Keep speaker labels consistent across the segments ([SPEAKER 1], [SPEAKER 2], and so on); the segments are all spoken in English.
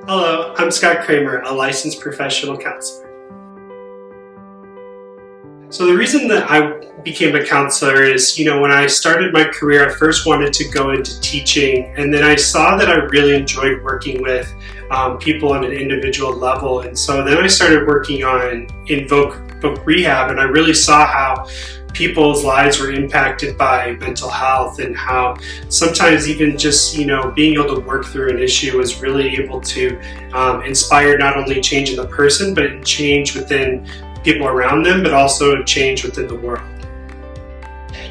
[SPEAKER 1] Hello, I'm Scott Kramer, a licensed professional counselor. So the reason that I became a counselor is, when I started my career, I first wanted to go into teaching, and then I saw that I really enjoyed working with people on an individual level. And so then I started working in voc rehab, and I really saw how people's lives were impacted by mental health, and how sometimes even just being able to work through an issue was really able to inspire not only change in the person, but change within people around them, but also change within the world.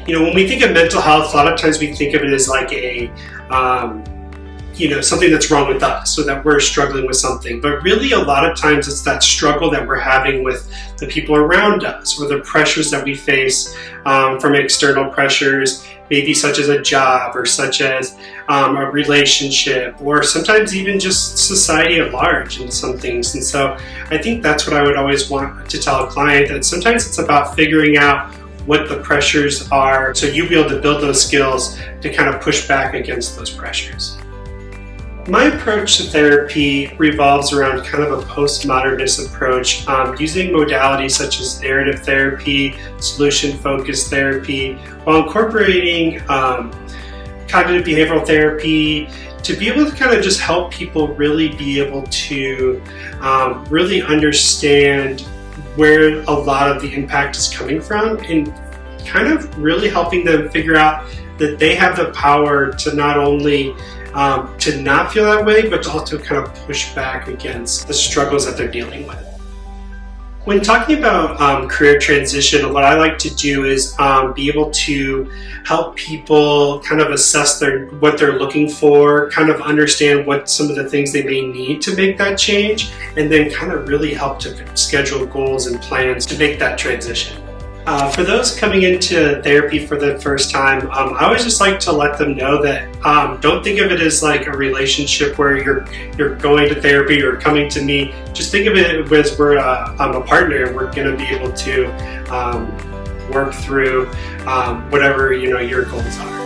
[SPEAKER 1] When we think of mental health, a lot of times we think of it as like a something that's wrong with us, so that we're struggling with something. But really, a lot of times it's that struggle that we're having with the people around us, or the pressures that we face from external pressures, maybe such as a job, or such as a relationship, or sometimes even just society at large in some things. And so I think that's what I would always want to tell a client, that sometimes it's about figuring out what the pressures are, so you'll be able to build those skills to kind of push back against those pressures. My approach to therapy revolves around kind of a postmodernist approach, using modalities such as narrative therapy, solution-focused therapy, while incorporating cognitive behavioral therapy to be able to kind of just help people really be able to really understand where a lot of the impact is coming from, and kind of really helping them figure out that they have the power to not only to not feel that way, but to also kind of push back against the struggles that they're dealing with. When talking about career transition, what I like to do is be able to help people kind of assess what they're looking for, kind of understand what some of the things they may need to make that change, and then kind of really help to schedule goals and plans to make that transition. For those coming into therapy for the first time, I always just like to let them know that don't think of it as like a relationship where you're going to therapy or coming to me. Just think of it as I'm a partner, and we're going to be able to work through whatever your goals are.